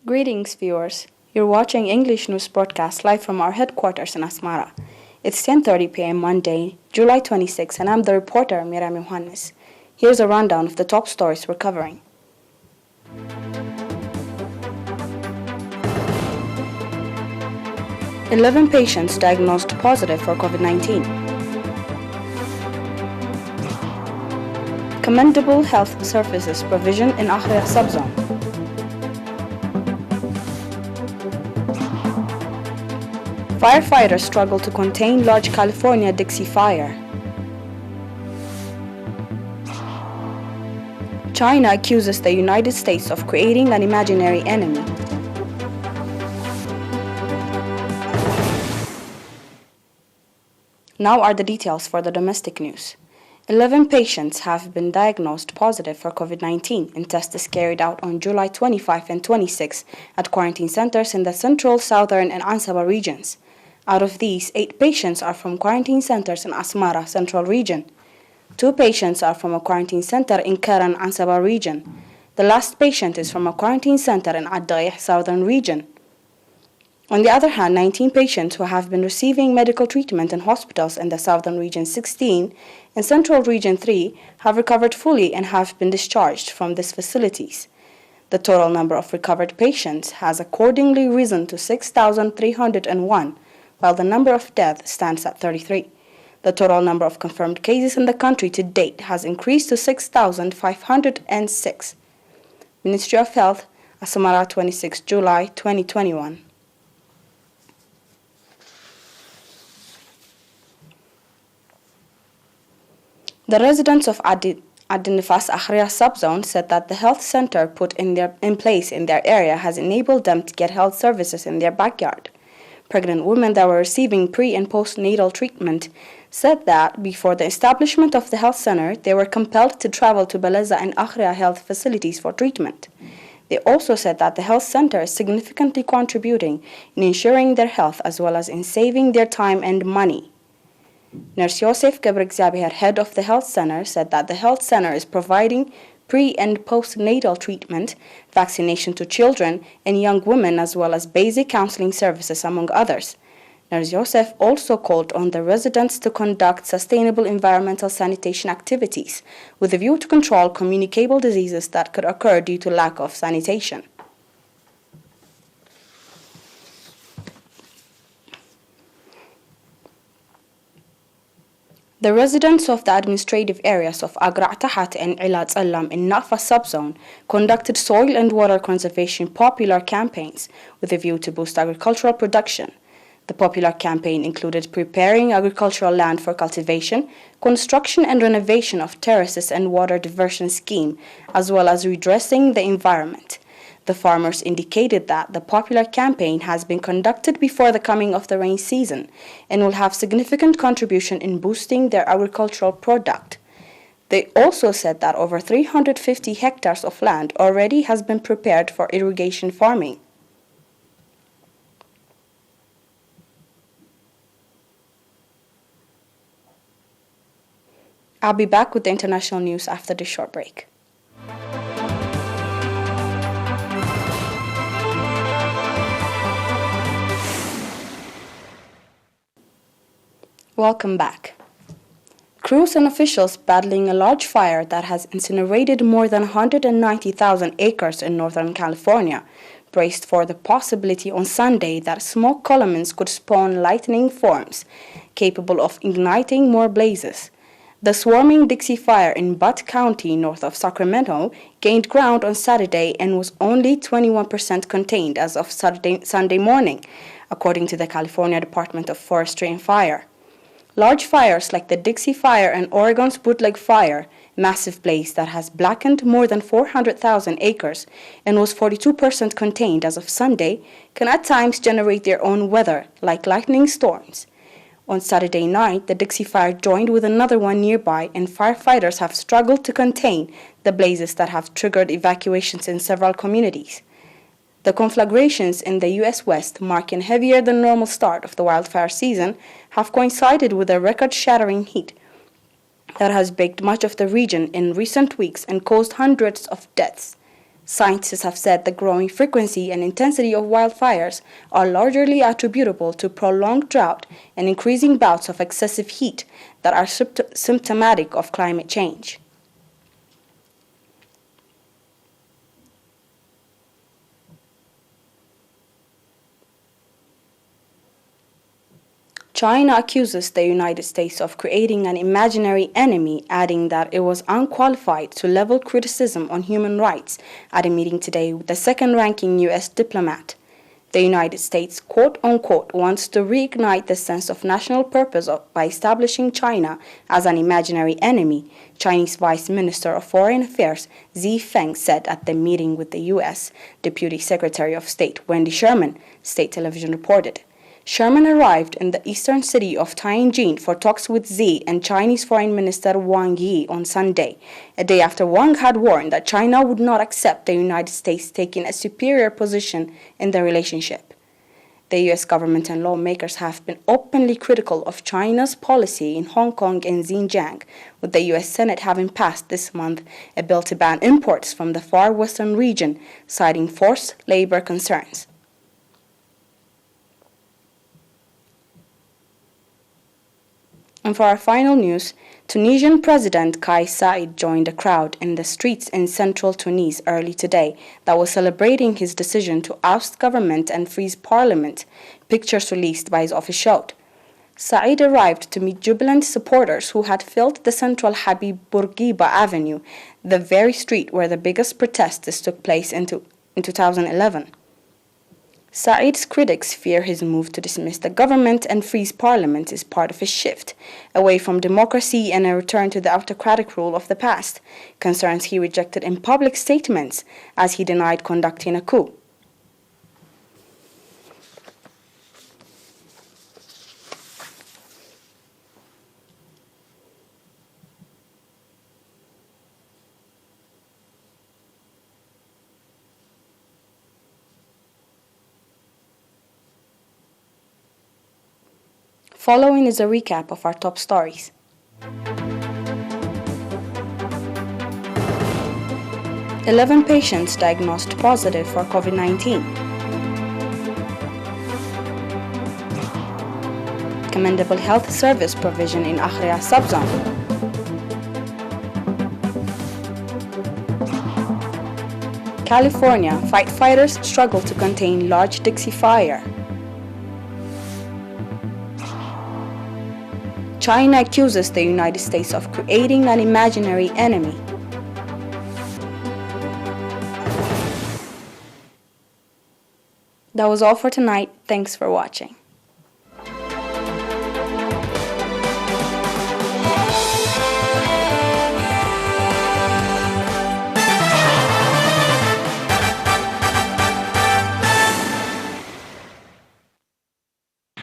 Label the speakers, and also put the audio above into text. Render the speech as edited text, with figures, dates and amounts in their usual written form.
Speaker 1: Greetings, viewers. You're watching English News Broadcast live from our headquarters in Asmara. It's 10:30 p.m. Monday, July 26, and I'm the reporter, ERi-TV. Here's a rundown of the top stories we're covering. "11 patients diagnosed positive for COVID-19. Commendable health services provision in Eritrea subzone. Firefighters struggle to contain large California Dixie fire. China accuses the United States of creating an imaginary enemy. Now are the details for the domestic news. 11 patients have been diagnosed positive for COVID-19 in tests carried out on July 25 and 26 at quarantine centers in the central, southern, and Ansaba regions. Out of these, 8 patients are from quarantine centers in Asmara, Central Region. 2 patients are from a quarantine center in Karan, Ansaba Region. The last patient is from a quarantine center in Addaih, Southern Region. On the other hand, 19 patients who have been receiving medical treatment in hospitals in the Southern Region 16 and Central Region 3 have recovered fully and have been discharged from these facilities. The total number of recovered patients has accordingly risen to 6,301, while the number of deaths stands at 33. The total number of confirmed cases in the country to date has increased to 6,506. Ministry of Health, Asmara, 26 July 2021. The residents of Adinifas Eritrea subzone said that the health center put in place in their area has enabled them to get health services in their backyard. Pregnant women that were receiving pre- and postnatal treatment said that before the establishment of the health center, they were compelled to travel to Baleza and Eritrea health facilities for treatment. They also said that the health center is significantly contributing in ensuring their health as well as in saving their time and money. Nurse Yosef Gebrexiabiher, head of the health center, said that the health center is providing pre- and postnatal treatment, vaccination to children and young women, as well as basic counseling services, among others. Nurse Yosef also called on the residents to conduct sustainable environmental sanitation activities with a view to control communicable diseases that could occur due to lack of sanitation. The residents of the administrative areas of Agra Tahat and Ilat Alam in Nafa subzone conducted soil and water conservation popular campaigns with a view to boost agricultural production. The popular campaign included preparing agricultural land for cultivation, construction and renovation of terraces and water diversion scheme, as well as redressing the environment. The farmers indicated that the popular campaign has been conducted before the coming of the rain season and will have significant contribution in boosting their agricultural product. They also said that over 350 hectares of land already has been prepared for irrigation farming. I'll be back with the international news after this short break. Welcome back. Crews and officials battling a large fire that has incinerated more than 190,000 acres in Northern California braced for the possibility on Sunday that smoke columns could spawn lightning storms capable of igniting more blazes. The swarming Dixie fire in Butte County, north of Sacramento, gained ground on Saturday and was only 21% contained as of Sunday morning, according to the California Department of Forestry and Fire. Large fires like the Dixie Fire and Oregon's Bootleg Fire, massive blaze that has blackened more than 400,000 acres and was 42% contained as of Sunday, can at times generate their own weather, like lightning storms. On Saturday night, the Dixie Fire joined with another one nearby, and firefighters have struggled to contain the blazes that have triggered evacuations in several communities. The conflagrations in the U.S. West, marking heavier than normal start of the wildfire season, have coincided with a record-shattering heat that has baked much of the region in recent weeks and caused hundreds of deaths. Scientists have said the growing frequency and intensity of wildfires are largely attributable to prolonged drought and increasing bouts of excessive heat that are symptomatic of climate change. China accuses the United States of creating an imaginary enemy, adding that it was unqualified to level criticism on human rights at a meeting today with the second-ranking U.S. diplomat. The United States, quote-unquote, wants to reignite the sense of national purpose by establishing China as an imaginary enemy, Chinese Vice Minister of Foreign Affairs Xi Feng said at the meeting with the U.S. Deputy Secretary of State Wendy Sherman, state television reported. Sherman arrived in the eastern city of Tianjin for talks with Xi and Chinese Foreign Minister Wang Yi on Sunday, a day after Wang had warned that China would not accept the United States taking a superior position in the relationship. The U.S. government and lawmakers have been openly critical of China's policy in Hong Kong and Xinjiang, with the U.S. Senate having passed this month a bill to ban imports from the far western region, citing forced labor concerns. And for our final news, Tunisian President Kais Saied joined a crowd in the streets in central Tunis early today that was celebrating his decision to oust government and freeze parliament, pictures released by his office showed. Saied arrived to meet jubilant supporters who had filled the central Habib Bourguiba Avenue, the very street where the biggest protests took place in 2011. Said's critics fear his move to dismiss the government and freeze parliament is part of a shift away from democracy and a return to the autocratic rule of the past, concerns he rejected in public statements as he denied conducting a coup. Following is a recap of our top stories. Eleven patients diagnosed positive for COVID-19. Commendable health service provision in ERi subzone. California, firefighters struggle to contain large Dixie fire. China accuses the United States of creating an imaginary enemy. That was all for tonight. Thanks for watching.